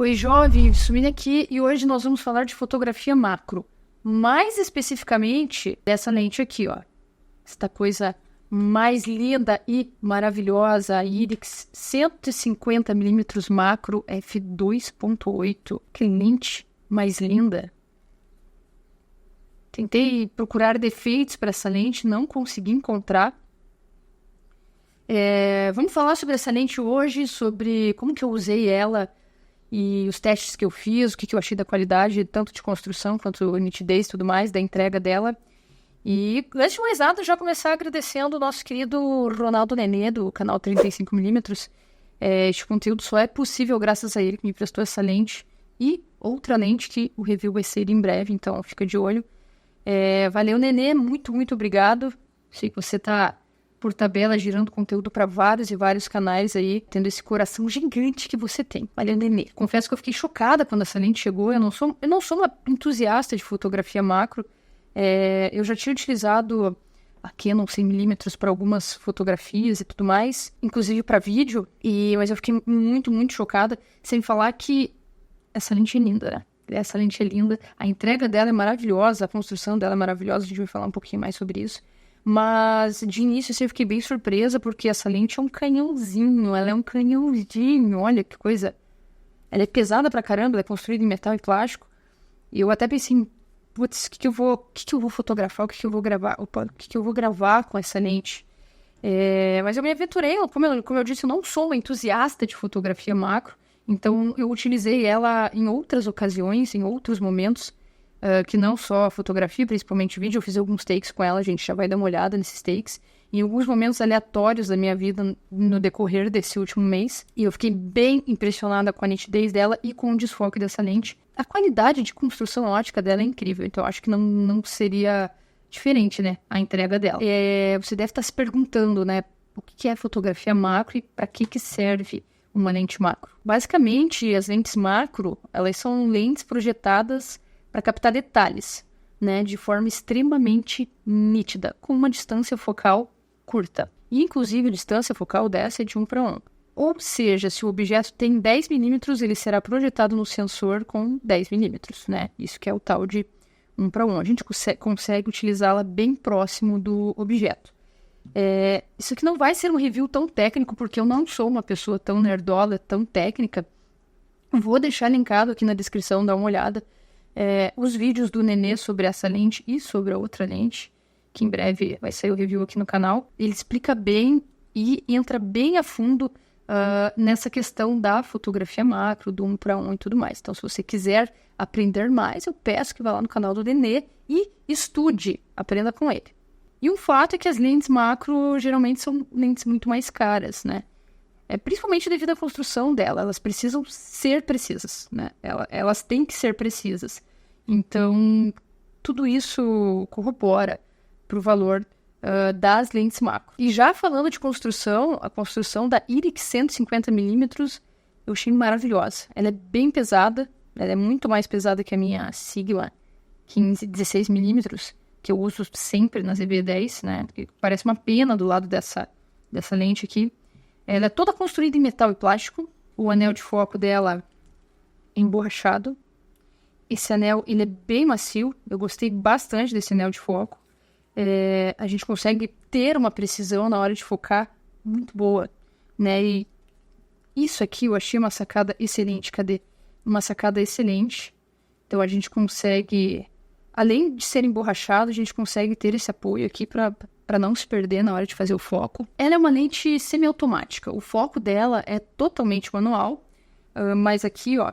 Oi, jovem, Sumine aqui e hoje nós vamos falar de fotografia macro. Mais especificamente dessa lente aqui, ó. Esta coisa mais linda e maravilhosa, a IRIX 150mm macro f2.8. Que lente mais linda. Tentei procurar defeitos para essa lente, não consegui encontrar. Vamos falar sobre essa lente hoje, sobre como que eu usei ela e os testes que eu fiz, o que eu achei da qualidade, tanto de construção quanto nitidez e tudo mais, da entrega dela. E antes de mais nada, já começar agradecendo o nosso querido Ronaldo Nenê, do canal 35mm. Este conteúdo só é possível graças a ele, que me prestou essa lente e outra lente que o review vai ser em breve, então fica de olho. Valeu, Nenê, muito, muito obrigado. Sei que você tá por tabela, girando conteúdo para vários e vários canais aí, tendo esse coração gigante que você tem. Valeu, Nenê. Confesso que eu fiquei chocada quando essa lente chegou. Eu não sou uma entusiasta de fotografia macro. Eu já tinha utilizado a Canon 100mm para algumas fotografias e tudo mais, inclusive para vídeo, mas eu fiquei muito, muito chocada, sem falar que essa lente é linda, né? Essa lente é linda, a entrega dela é maravilhosa, a construção dela é maravilhosa, a gente vai falar um pouquinho mais sobre isso. Mas, de início, assim, eu fiquei bem surpresa, porque essa lente é um canhãozinho, ela é um canhãozinho, olha que coisa. Ela é pesada pra caramba, ela é construída em metal e plástico. E eu até pensei, putz, o que eu vou fotografar, o que eu vou gravar, o que eu vou gravar com essa lente? Mas eu me aventurei, como eu disse, eu não sou uma entusiasta de fotografia macro, então eu utilizei ela em outras ocasiões, em outros momentos, que não só a fotografia, principalmente vídeo. Eu fiz alguns takes com ela, a gente já vai dar uma olhada nesses takes, em alguns momentos aleatórios da minha vida no decorrer desse último mês, e eu fiquei bem impressionada com a nitidez dela e com o desfoque dessa lente. A qualidade de construção ótica dela é incrível, então eu acho que não seria diferente, né, a entrega dela. Você deve estar se perguntando, né, o que é fotografia macro e para que serve uma lente macro. Basicamente, as lentes macro, elas são lentes projetadas para captar detalhes, né, de forma extremamente nítida, com uma distância focal curta. E, inclusive, a distância focal dessa é de 1 para 1. Ou seja, se o objeto tem 10mm, ele será projetado no sensor com 10mm, né? Isso que é o tal de 1 para 1. A gente consegue utilizá-la bem próximo do objeto. Isso aqui não vai ser um review tão técnico, porque eu não sou uma pessoa tão nerdola, tão técnica. Vou deixar linkado aqui na descrição, dá uma olhada. Os vídeos do Nenê sobre essa lente e sobre a outra lente, que em breve vai sair o review aqui no canal. Ele explica bem e entra bem a fundo nessa questão da fotografia macro, do 1 para 1 e tudo mais. Então, se você quiser aprender mais, eu peço que vá lá no canal do Nenê e estude, aprenda com ele. E um fato é que as lentes macro geralmente são lentes muito mais caras, né? Principalmente devido à construção dela, elas precisam ser precisas, né? Elas têm que ser precisas. Então, tudo isso corrobora para o valor das lentes macro. E já falando de construção, a construção da IRIX 150mm eu achei maravilhosa. Ela é bem pesada, ela é muito mais pesada que a minha Sigma 15-16mm, que eu uso sempre na ZV-10, né? Que parece uma pena do lado dessa lente aqui. Ela é toda construída em metal e plástico. O anel de foco dela é emborrachado. Esse anel, ele é bem macio. Eu gostei bastante desse anel de foco. A gente consegue ter uma precisão na hora de focar muito boa, né? E isso aqui eu achei uma sacada excelente. Cadê? Uma sacada excelente. Então a gente consegue, além de ser emborrachado, a gente consegue ter esse apoio aqui para não se perder na hora de fazer o foco. Ela é uma lente semiautomática. O foco dela é totalmente manual, mas aqui, ó,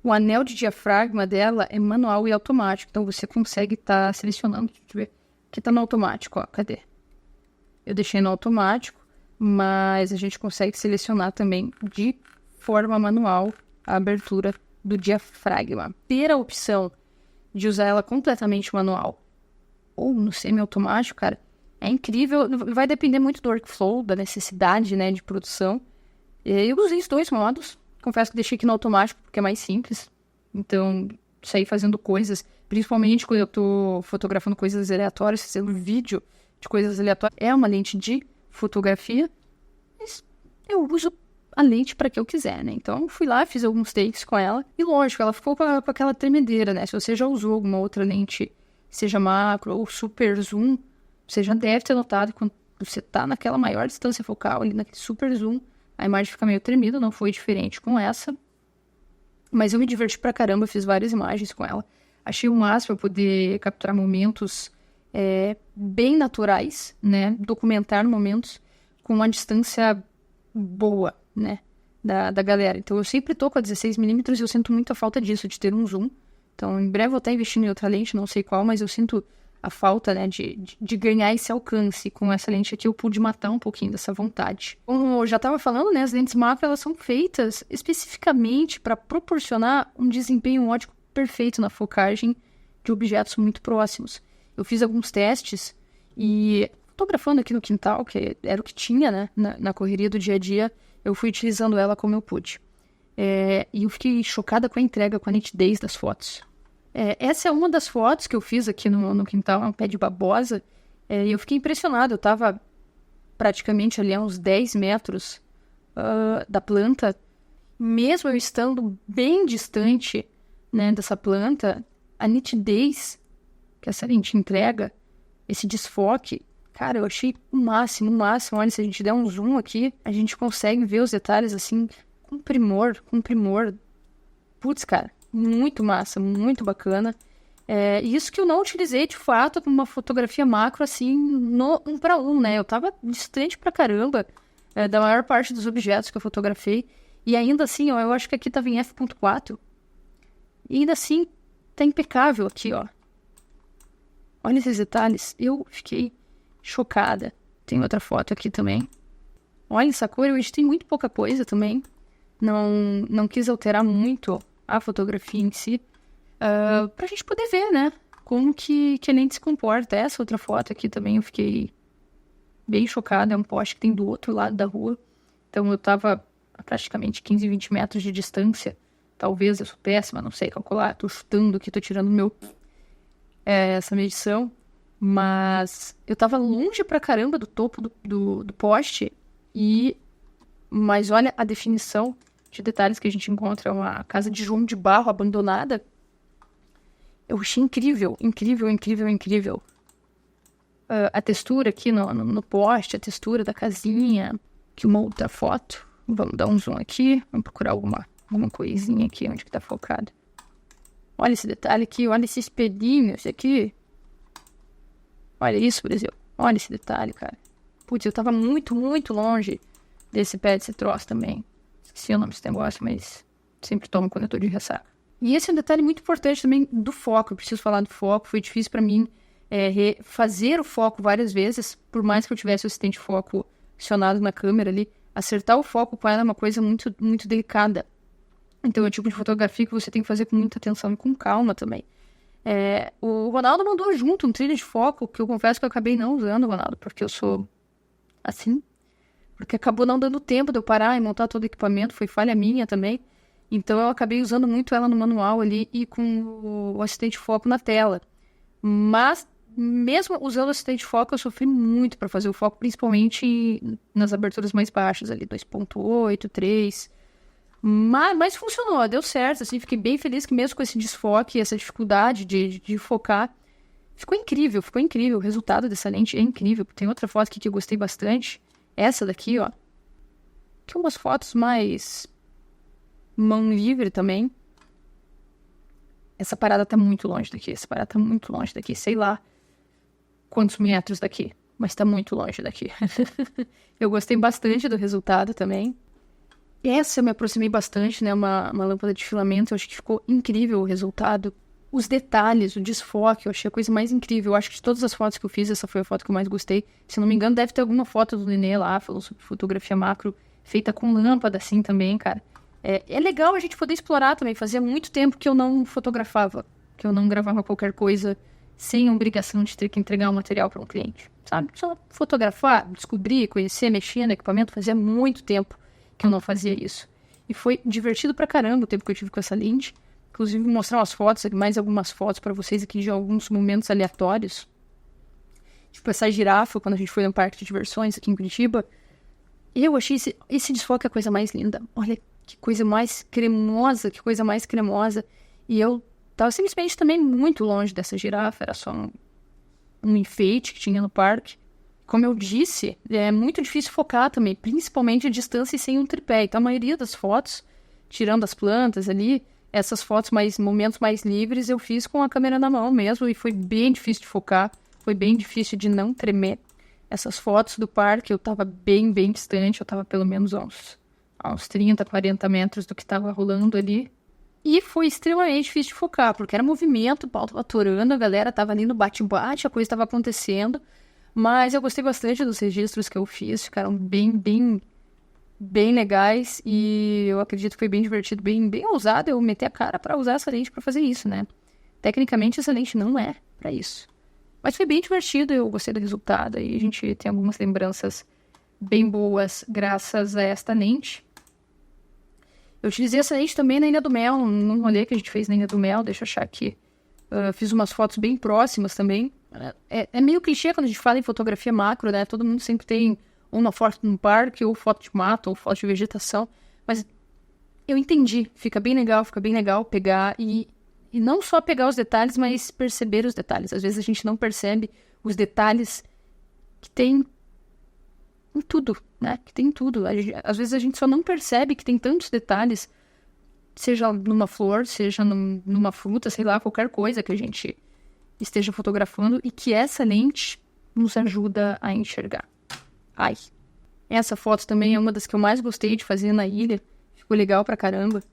o anel de diafragma dela é manual e automático. Então você consegue estar selecionando. Deixa eu ver. Aqui tá no automático, ó. Cadê? Eu deixei no automático, mas a gente consegue selecionar também de forma manual a abertura do diafragma. Ter a opção de usar ela completamente manual ou no semi-automático, cara, é incrível. Vai depender muito do workflow, da necessidade, né, de produção. Eu usei os dois modos. Confesso que deixei aqui no automático porque é mais simples. Então, sair fazendo coisas, principalmente quando eu tô fotografando coisas aleatórias, fazendo vídeo de coisas aleatórias. É uma lente de fotografia, mas eu uso a lente para que eu quiser, né? Então, fui lá, fiz alguns takes com ela. E lógico, ela ficou com aquela tremedeira, né? Se você já usou alguma outra lente, seja macro ou super zoom, você já deve ter notado que quando você tá naquela maior distância focal, ali naquele super zoom, a imagem fica meio tremida, não foi diferente com essa. Mas eu me diverti pra caramba, fiz várias imagens com ela. Achei o máximo eu poder capturar momentos bem naturais, né? Documentar momentos com uma distância boa, né? Da galera. Então, eu sempre tô com a 16mm e eu sinto muito a falta disso, de ter um zoom. Então, em breve eu vou estar investindo em outra lente, não sei qual, mas eu sinto a falta, né, de ganhar esse alcance. Com essa lente aqui eu pude matar um pouquinho dessa vontade. Como eu já estava falando, né, as lentes macro, elas são feitas especificamente para proporcionar um desempenho óptico perfeito na focagem de objetos muito próximos. Eu fiz alguns testes e, fotografando aqui no quintal, que era o que tinha, né, na correria do dia a dia, eu fui utilizando ela como eu pude. E eu fiquei chocada com a entrega, com a nitidez das fotos. Essa é uma das fotos que eu fiz aqui no quintal, um pé de babosa, e eu fiquei impressionada. Eu estava praticamente ali a uns 10 metros da planta, mesmo eu estando bem distante, né, dessa planta, a nitidez que essa lente entrega, esse desfoque, cara, eu achei o máximo, o máximo. Olha, se a gente der um zoom aqui, a gente consegue ver os detalhes assim, com primor. Putz, cara, muito massa, muito bacana. Isso que eu não utilizei, de fato, como uma fotografia macro, assim, no 1 para 1, né? Eu tava distante pra caramba da maior parte dos objetos que eu fotografei. E ainda assim, ó, eu acho que aqui tava em f.4. E ainda assim, tá impecável aqui, ó. Olha esses detalhes. Eu fiquei chocada. Tem outra foto aqui também. Olha essa cor, eu editei muito pouca coisa também. Não quis alterar muito a fotografia em si. Pra gente poder ver, né? Como que a lente se comporta. Essa outra foto aqui também eu fiquei bem chocada. É um poste que tem do outro lado da rua. Então eu tava a praticamente 15, 20 metros de distância. Talvez eu sou péssima, não sei calcular. Tô chutando aqui, tô tirando essa medição. Mas eu tava longe pra caramba do topo do poste. Mas olha a definição de detalhes que a gente encontra. Uma casa de João de Barro abandonada. Eu achei incrível. A textura aqui no poste, a textura da casinha. Aqui uma outra foto. Vamos dar um zoom aqui. Vamos procurar alguma coisinha aqui onde que tá focado. Olha esse detalhe aqui. Olha esse espelhinho. Esse aqui. Olha isso, Brasil. Olha esse detalhe, cara. Putz, eu tava muito, muito longe desse pé, desse troço também. Esqueci o nome desse negócio, mas sempre tomo quando eu tô de ressaca. E esse é um detalhe muito importante também do foco. Eu preciso falar do foco. Foi difícil pra mim fazer o foco várias vezes. Por mais que eu tivesse o assistente de foco acionado na câmera ali, acertar o foco com ela é uma coisa muito, muito delicada. Então é o tipo de fotografia que você tem que fazer com muita atenção e com calma também. O Ronaldo mandou junto um trilho de foco, que eu confesso que eu acabei não usando, Ronaldo, porque eu sou assim. Porque acabou não dando tempo de eu parar e montar todo o equipamento, foi falha minha também. Então eu acabei usando muito ela no manual ali e com o assistente de foco na tela. Mas mesmo usando o assistente de foco, eu sofri muito para fazer o foco, principalmente nas aberturas mais baixas ali, 2.8, 3. Mas funcionou, deu certo, assim, fiquei bem feliz que mesmo com esse desfoque, essa dificuldade de focar, ficou incrível. O resultado dessa lente é incrível. Tem outra foto aqui que eu gostei bastante, essa daqui, ó, que umas fotos mais mão livre também. Essa parada tá muito longe daqui, sei lá quantos metros daqui, mas tá muito longe daqui. Eu gostei bastante do resultado também. Essa eu me aproximei bastante, né? Uma lâmpada de filamento. Eu acho que ficou incrível o resultado. Os detalhes, o desfoque, eu achei a coisa mais incrível. Eu acho que de todas as fotos que eu fiz, essa foi a foto que eu mais gostei. Se não me engano, deve ter alguma foto do Nenê lá, falou sobre fotografia macro, feita com lâmpada assim também, cara. É legal a gente poder explorar também. Fazia muito tempo que eu não fotografava, que eu não gravava qualquer coisa sem a obrigação de ter que entregar o material para um cliente, sabe? Só fotografar, descobrir, conhecer, mexer no equipamento, fazia muito tempo que eu não fazia isso. E foi divertido pra caramba o tempo que eu tive com essa lente. Inclusive, vou mostrar umas fotos, mais algumas fotos pra vocês aqui de alguns momentos aleatórios. Tipo essa girafa, quando a gente foi no parque de diversões aqui em Curitiba. Eu achei esse desfoque a coisa mais linda. Olha que coisa mais cremosa, que coisa mais cremosa. E eu tava simplesmente também muito longe dessa girafa, era só um enfeite que tinha no parque. Como eu disse, é muito difícil focar também, principalmente a distância e sem um tripé. Então a maioria das fotos, tirando as plantas ali, essas fotos momentos mais livres, eu fiz com a câmera na mão mesmo e foi bem difícil de focar, foi bem difícil de não tremer. Essas fotos do parque eu tava bem distante, eu tava pelo menos a uns 30, 40 metros do que tava rolando ali. E foi extremamente difícil de focar, porque era movimento, o pau tava atorando, a galera tava ali no bate-bate, a coisa tava acontecendo. Mas eu gostei bastante dos registros que eu fiz, ficaram bem legais e eu acredito que foi bem divertido, bem ousado eu meter a cara pra usar essa lente pra fazer isso, né? Tecnicamente essa lente não é pra isso. Mas foi bem divertido, eu gostei do resultado e a gente tem algumas lembranças bem boas graças a esta lente. Eu utilizei essa lente também na Ilha do Mel, num rolê que a gente fez na Ilha do Mel, deixa eu achar aqui. Fiz umas fotos bem próximas também. É meio clichê quando a gente fala em fotografia macro, né? Todo mundo sempre tem uma foto no parque, ou foto de mato, ou foto de vegetação. Mas eu entendi. Fica bem legal pegar e não só pegar os detalhes, mas perceber os detalhes. Às vezes a gente não percebe os detalhes que tem em tudo, né? Que tem em tudo. Às vezes a gente só não percebe que tem tantos detalhes, seja numa flor, seja numa fruta, sei lá, qualquer coisa que a gente esteja fotografando e que essa lente nos ajuda a enxergar. Ai, essa foto também é uma das que eu mais gostei de fazer na ilha. Ficou legal pra caramba.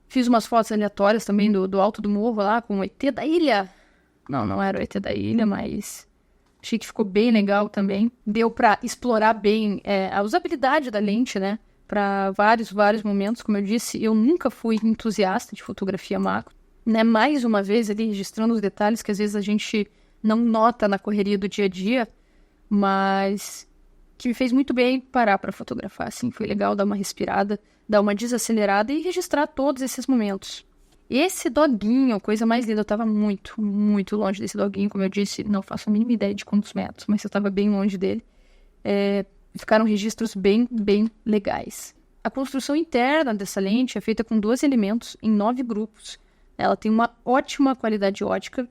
Fiz umas fotos aleatórias também do alto do morro lá, com o ET da ilha. Não era o ET da ilha, mas achei que ficou bem legal também. Deu pra explorar bem a usabilidade da lente, né? Pra vários momentos. Como eu disse, eu nunca fui entusiasta de fotografia macro, né? Mais uma vez ali, registrando os detalhes que às vezes a gente não nota na correria do dia a dia, mas que me fez muito bem parar para fotografar, assim. Foi legal dar uma respirada, dar uma desacelerada e registrar todos esses momentos. Esse doguinho, coisa mais linda, eu tava muito longe desse doguinho, como eu disse, não faço a mínima ideia de quantos metros, mas eu tava bem longe dele. Ficaram registros bem legais. A construção interna dessa lente é feita com 12 elementos em 9 grupos. Ela tem uma ótima qualidade ótica.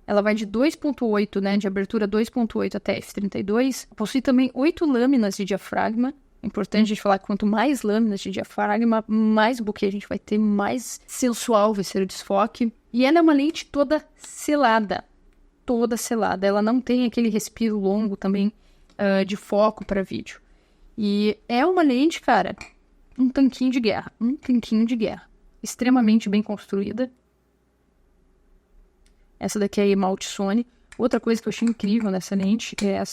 Ela vai de 2.8, né, de abertura 2.8 até f32. Possui também 8 lâminas de diafragma. É importante a gente falar que quanto mais lâminas de diafragma, mais bokeh a gente vai ter, mais sensual vai ser o desfoque. E ela é uma lente toda selada. Toda selada. Ela não tem aquele respiro longo também de foco para vídeo. E é uma lente, cara, um tanquinho de guerra. Extremamente bem construída. Essa daqui é a Esmalte Sony. Outra coisa que eu achei incrível nessa lente é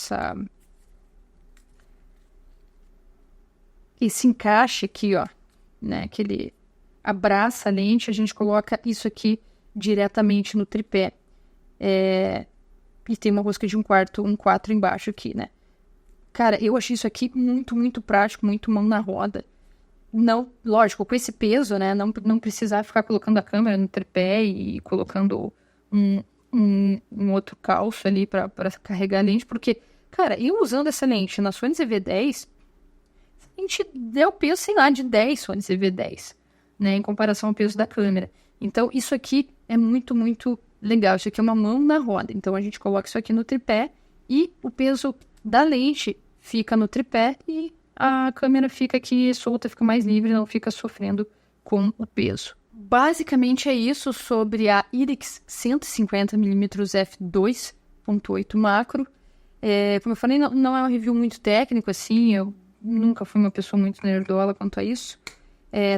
esse encaixe aqui, ó, né, que ele abraça a lente, a gente coloca isso aqui diretamente no tripé. E tem uma rosca de 1/4 embaixo aqui, né. Cara, eu achei isso aqui muito prático, muito mão na roda. Não, lógico, com esse peso, né, não precisar ficar colocando a câmera no tripé e colocando um outro calço ali para carregar a lente, porque, cara, eu usando essa lente na Sony ZV-10, a gente deu peso, sei lá, de 10 Sony ZV-10, né, em comparação ao peso da câmera. Então, isso aqui é muito legal. Isso aqui é uma mão na roda. Então, a gente coloca isso aqui no tripé e o peso da lente fica no tripé e a câmera fica aqui solta, fica mais livre, não fica sofrendo com o peso. Basicamente é isso sobre a IRIX 150mm f2.8 macro. Como eu falei, não é um review muito técnico, assim, eu nunca fui uma pessoa muito nerdola quanto a isso.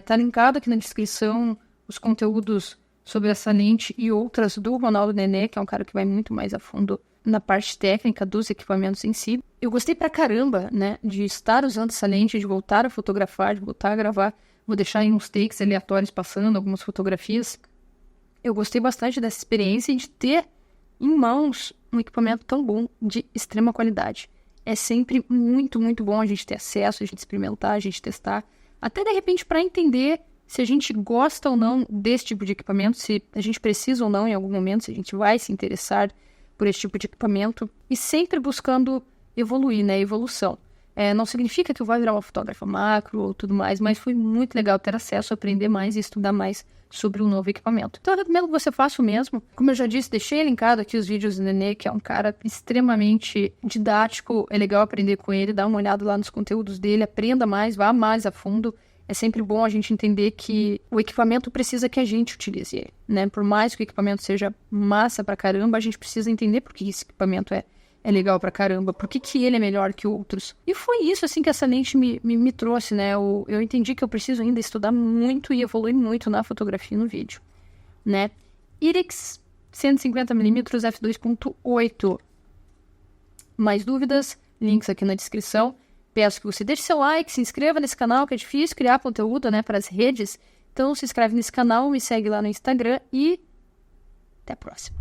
Tá linkado aqui na descrição os conteúdos sobre essa lente e outras do Ronaldo Nené, que é um cara que vai muito mais a fundo na parte técnica dos equipamentos em si. Eu gostei pra caramba, né, de estar usando essa lente, de voltar a fotografar, de voltar a gravar. Vou deixar aí uns takes aleatórios passando, algumas fotografias. Eu gostei bastante dessa experiência e de ter em mãos um equipamento tão bom, de extrema qualidade. É sempre muito bom a gente ter acesso, a gente experimentar, a gente testar. Até de repente para entender se a gente gosta ou não desse tipo de equipamento, se a gente precisa ou não em algum momento, se a gente vai se interessar por esse tipo de equipamento. E sempre buscando evoluir, né? Evolução. Não significa que eu vou virar uma fotógrafa macro ou tudo mais, mas foi muito legal ter acesso, aprender mais e estudar mais sobre o novo equipamento. Então, eu recomendo que você faça o mesmo. Como eu já disse, deixei linkado aqui os vídeos do Nenê, que é um cara extremamente didático. É legal aprender com ele, dá uma olhada lá nos conteúdos dele, aprenda mais, vá mais a fundo. É sempre bom a gente entender que o equipamento precisa que a gente utilize ele, né? Por mais que o equipamento seja massa pra caramba, a gente precisa entender por que esse equipamento é legal pra caramba, por que ele é melhor que outros. E foi isso, assim, que essa lente me trouxe, né? Eu entendi que eu preciso ainda estudar muito e evoluir muito na fotografia e no vídeo, né? IRIX 150mm f2.8. Mais dúvidas? Links aqui na descrição. Peço que você deixe seu like, se inscreva nesse canal, que é difícil criar conteúdo, né, para as redes. Então, se inscreve nesse canal, me segue lá no Instagram e até a próxima.